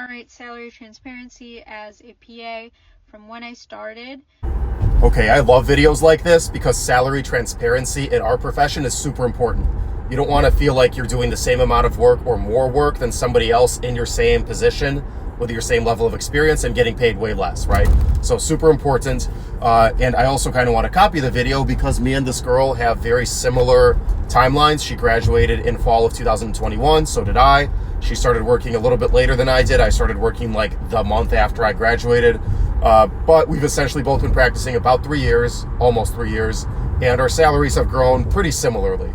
generate salary transparency as a PA from when I started. Okay, I love videos like this because salary transparency in our profession is super important. You don't want to feel like you're doing the same amount of work or more work than somebody else in your same position with your same level of experience and getting paid way less, right? So super important. And I also kind of want to copy the video because me and this girl have very similar timelines. She graduated in fall of 2021, so did I. She started working a little bit later than I did. I started working like the month after I graduated. But we've essentially both been practicing about 3 years, almost 3 years, and our salaries have grown pretty similarly.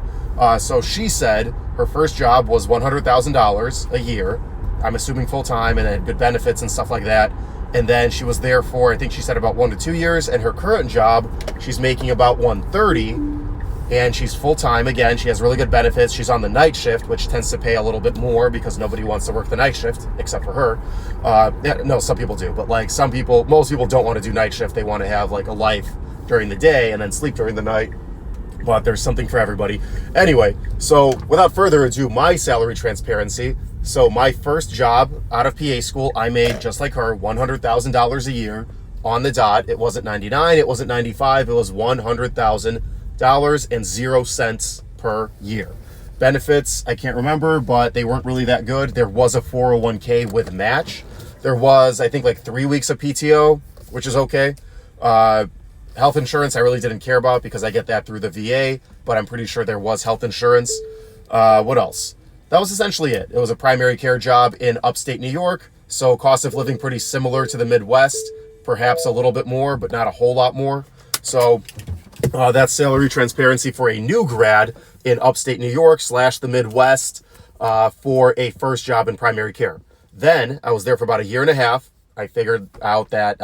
So she said her first job was $100,000 a year. I'm assuming full-time, and had good benefits and stuff like that. And then she was there for, I think she said about 1 to 2 years. And her current job, she's making about $130,000, and she's full-time again. She has really good benefits. She's on the night shift, which tends to pay a little bit more because nobody wants to work the night shift except for her. No, some people do, but like most people don't want to do night shift. They want to have like a life during the day and then sleep during the night. But there's something for everybody. Anyway, so without further ado, my salary transparency. So my first job out of PA school, I made, just like her, $100,000 a year on the dot. It wasn't 99, it wasn't 95, it was $100,000 and 0 cents per year. Benefits, I can't remember, but they weren't really that good. There was a 401k with match. There was, I think, like 3 weeks of PTO, which is okay. Health insurance, I really didn't care about because I get that through the VA, but I'm pretty sure there was health insurance. What else? That was essentially it. It was a primary care job in upstate New York, so cost of living pretty similar to the Midwest, perhaps a little bit more, but not a whole lot more. So that's salary transparency for a new grad in upstate New York / the Midwest for a first job in primary care. Then I was there for about a year and a half. I figured out that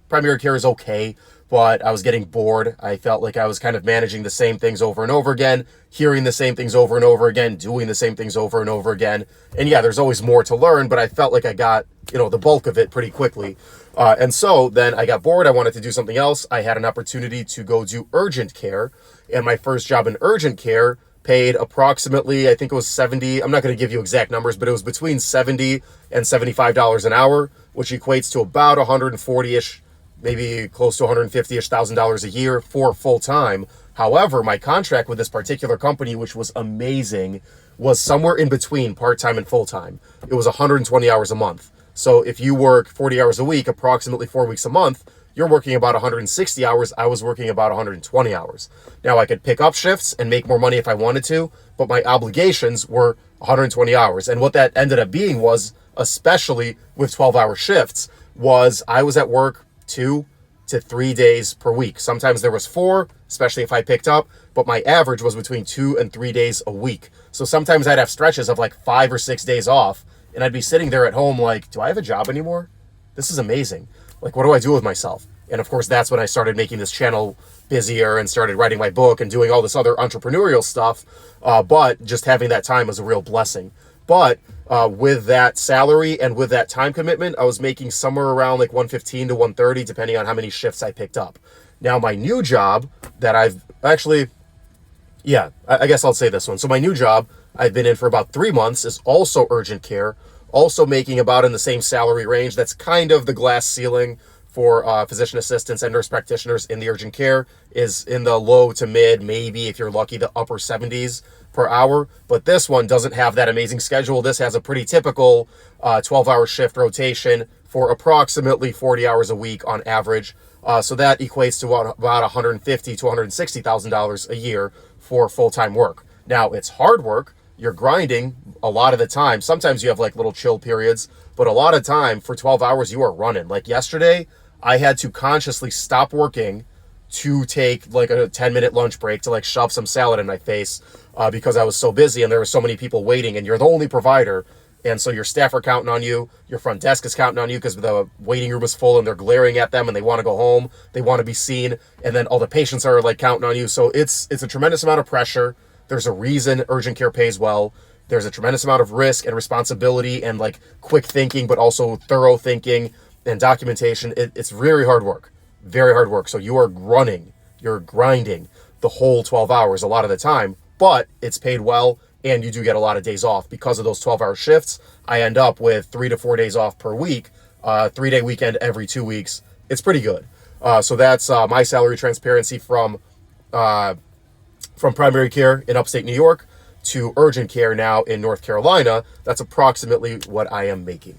primary care is okay, but I was getting bored. I felt like I was kind of managing the same things over and over again, hearing the same things over and over again, doing the same things over and over again. And yeah, there's always more to learn, but I felt like I got, the bulk of it pretty quickly. And so then I got bored. I wanted to do something else. I had an opportunity to go do urgent care. And my first job in urgent care paid approximately, I think it was 70. I'm not going to give you exact numbers, but it was between $70 and $75 an hour, which equates to about 140-ish, maybe close to $150,000 a year for full time. However, my contract with this particular company, which was amazing, was somewhere in between part-time and full-time. It was 120 hours a month. So if you work 40 hours a week, approximately 4 weeks a month, you're working about 160 hours. I was working about 120 hours. Now I could pick up shifts and make more money if I wanted to, but my obligations were 120 hours. And what that ended up being was, especially with 12-hour shifts, was I was at work 2 to 3 days per week. Sometimes there was 4, especially if I picked up, but my average was between 2 and 3 days a week. So sometimes I'd have stretches of like 5 or 6 days off, and I'd be sitting there at home like, do I have a job anymore? This is amazing. Like, what do I do with myself? And of course, that's when I started making this channel busier and started writing my book and doing all this other entrepreneurial stuff. But just having that time was a real blessing. But with that salary and with that time commitment, I was making somewhere around like 115 to 130, depending on how many shifts I picked up. Now, my new job that I've actually, I guess I'll say this one. So my new job I've been in for about 3 months is also urgent care, also making about in the same salary range. That's kind of the glass ceiling for physician assistants and nurse practitioners in the urgent care, is in the low to mid, maybe if you're lucky, the upper 70s per hour. But this one doesn't have that amazing schedule. This has a pretty typical 12-hour shift rotation for approximately 40 hours a week on average. So that equates to about $150,000 to $160,000 a year for full-time work. Now, it's hard work. You're grinding a lot of the time. Sometimes you have like little chill periods, but a lot of time for 12 hours, you are running. Like yesterday, I had to consciously stop working to take like a 10-minute lunch break to like shove some salad in my face because I was so busy and there were so many people waiting, and you're the only provider. And so your staff are counting on you. Your front desk is counting on you because the waiting room is full and they're glaring at them and they want to go home. They want to be seen. And then all the patients are like counting on you. So it's a tremendous amount of pressure. There's a reason urgent care pays well. There's a tremendous amount of risk and responsibility and like quick thinking, but also thorough thinking and documentation. It's very hard work, very hard work. So you are running, you're grinding the whole 12 hours a lot of the time, but it's paid well and you do get a lot of days off. Because of those 12-hour shifts, I end up with 3 to 4 days off per week, 3-day weekend every 2 weeks. It's pretty good. So that's my salary transparency from primary care in upstate New York to urgent care now in North Carolina. That's approximately what I am making.